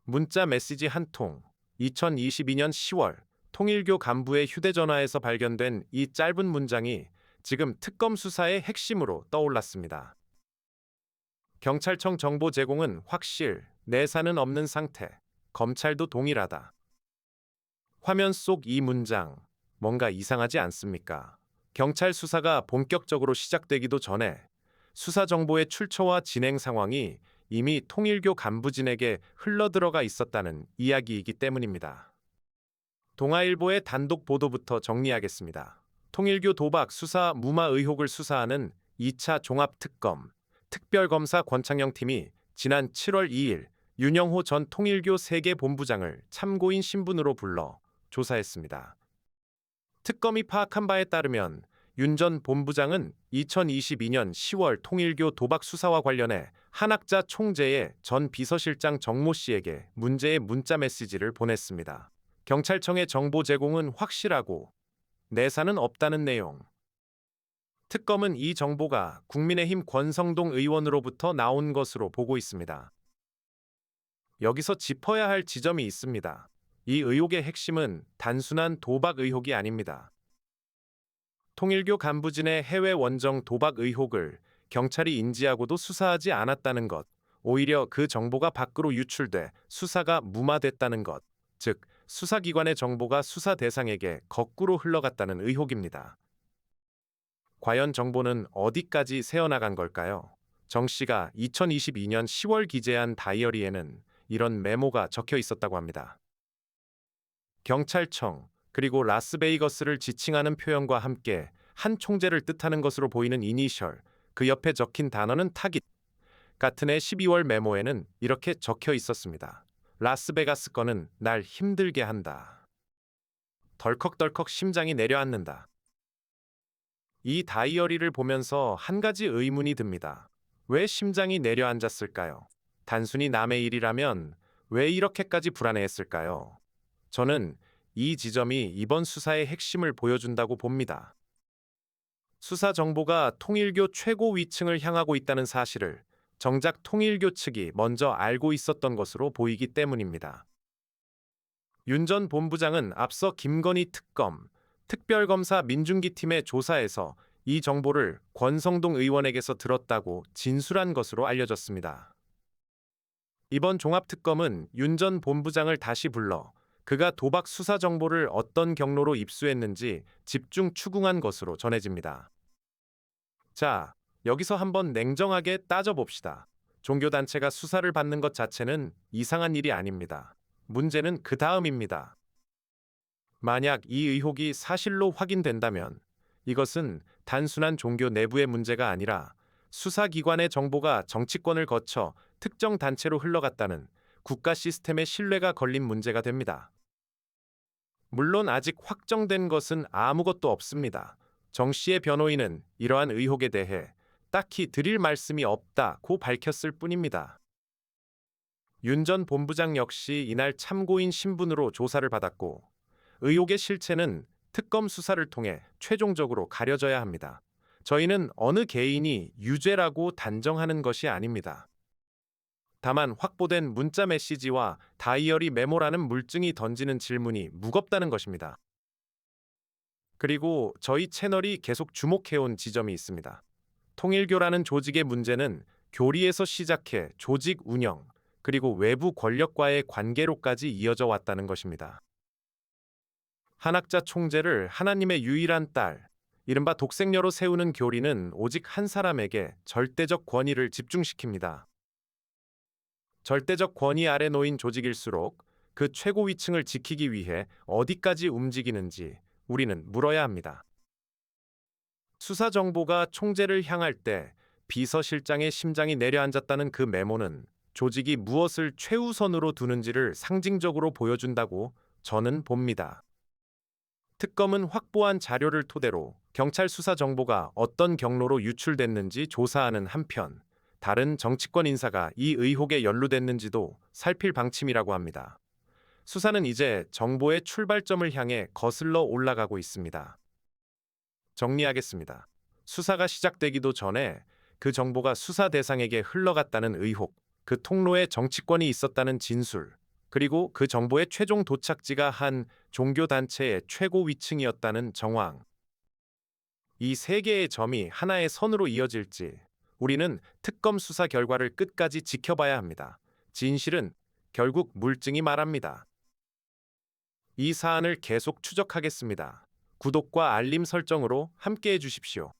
문자 메시지 한 통. 2022년 10월 통일교 간부의 휴대전화에서 발견된 이 짧은 문장이 지금 특검 수사의 핵심으로 떠올랐습니다. 경찰청 정보 제공은 확실, 내사는 없는 상태. 검찰도 동일하다. 화면 속 이 문장, 뭔가 이상하지 않습니까? 경찰 수사가 본격적으로 시작되기도 전에 수사 정보의 출처와 진행 상황이 이미 통일교 간부진에게 흘러들어가 있었다는 이야기이기 때문입니다. 동아일보의 단독 보도부터 정리하겠습니다. 통일교 도박 수사 무마 의혹을 수사하는 2차 종합특검 특별검사 권창영 팀이 지난 7월 2일 윤영호 전 통일교 세계본부장을 참고인 신분으로 불러 조사했습니다. 특검이 파악한 바에 따르면 윤 전 본부장은 2022년 10월 통일교 도박 수사와 관련해 한학자 총재의 전 비서실장 정모 씨에게 문제의 문자 메시지를 보냈습니다. 경찰청의 정보 제공은 확실하고 내사는 없다는 내용. 특검은 이 정보가 국민의힘 권성동 의원으로부터 나온 것으로 보고 있습니다. 여기서 짚어야 할 지점이 있습니다. 이 의혹의 핵심은 단순한 도박 의혹이 아닙니다. 통일교 간부진의 해외 원정 도박 의혹을 경찰이 인지하고도 수사하지 않았다는 것, 오히려 그 정보가 밖으로 유출돼 수사가 무마됐다는 것, 즉 수사기관의 정보가 수사 대상에게 거꾸로 흘러갔다는 의혹입니다. 과연 정보는 어디까지 새어나간 걸까요? 정 씨가 2022년 10월 기재한 다이어리에는 이런 메모가 적혀 있었다고 합니다. 경찰청, 그리고 라스베이거스를 지칭하는 표현과 함께 한 총재를 뜻하는 것으로 보이는 이니셜, 그 옆에 적힌 단어는 타깃. 같은 해 12월 메모에는 이렇게 적혀 있었습니다. 라스베가스 건은 날 힘들게 한다. 덜컥덜컥 심장이 내려앉는다. 이 다이어리를 보면서 한 가지 의문이 듭니다. 왜 심장이 내려앉았을까요? 단순히 남의 일이라면 왜 이렇게까지 불안해했을까요? 저는 이 지점이 이번 수사의 핵심을 보여준다고 봅니다. 수사 정보가 통일교 최고 위층을 향하고 있다는 사실을 정작 통일교 측이 먼저 알고 있었던 것으로 보이기 때문입니다. 윤 전 본부장은 앞서 김건희 특검, 특별검사 민중기 팀의 조사에서 이 정보를 권성동 의원에게서 들었다고 진술한 것으로 알려졌습니다. 이번 종합특검은 윤 전 본부장을 다시 불러 그가 도박 수사 정보를 어떤 경로로 입수했는지 집중 추궁한 것으로 전해집니다. 자, 여기서 한번 냉정하게 따져봅시다. 종교단체가 수사를 받는 것 자체는 이상한 일이 아닙니다. 문제는 그 다음입니다. 만약 이 의혹이 사실로 확인된다면 이것은 단순한 종교 내부의 문제가 아니라 수사기관의 정보가 정치권을 거쳐 특정 단체로 흘러갔다는 국가 시스템의 신뢰가 걸린 문제가 됩니다. 물론 아직 확정된 것은 아무것도 없습니다. 정 씨의 변호인은 이러한 의혹에 대해 딱히 드릴 말씀이 없다고 밝혔을 뿐입니다. 윤 전 본부장 역시 이날 참고인 신분으로 조사를 받았고 의혹의 실체는 특검 수사를 통해 최종적으로 가려져야 합니다. 저희는 어느 개인이 유죄라고 단정하는 것이 아닙니다. 다만 확보된 문자 메시지와 다이어리 메모라는 물증이 던지는 질문이 무겁다는 것입니다. 그리고 저희 채널이 계속 주목해온 지점이 있습니다. 통일교라는 조직의 문제는 교리에서 시작해 조직 운영, 그리고 외부 권력과의 관계로까지 이어져 왔다는 것입니다. 한학자 총재를 하나님의 유일한 딸, 이른바 독생녀로 세우는 교리는 오직 한 사람에게 절대적 권위를 집중시킵니다. 절대적 권위 아래 놓인 조직일수록 그 최고 위층을 지키기 위해 어디까지 움직이는지 우리는 물어야 합니다. 수사 정보가 총재를 향할 때 비서실장의 심장이 내려앉았다는 그 메모는 조직이 무엇을 최우선으로 두는지를 상징적으로 보여준다고 저는 봅니다. 특검은 확보한 자료를 토대로 경찰 수사 정보가 어떤 경로로 유출됐는지 조사하는 한편 다른 정치권 인사가 이 의혹에 연루됐는지도 살필 방침이라고 합니다. 수사는 이제 정보의 출발점을 향해 거슬러 올라가고 있습니다. 정리하겠습니다. 수사가 시작되기도 전에 그 정보가 수사 대상에게 흘러갔다는 의혹, 그 통로에 정치권이 있었다는 진술, 그리고 그 정보의 최종 도착지가 한 종교단체의 최고 위층이었다는 정황. 이 세 개의 점이 하나의 선으로 이어질지 우리는 특검 수사 결과를 끝까지 지켜봐야 합니다. 진실은 결국 물증이 말합니다. 이 사안을 계속 추적하겠습니다. 구독과 알림 설정으로 함께 해주십시오.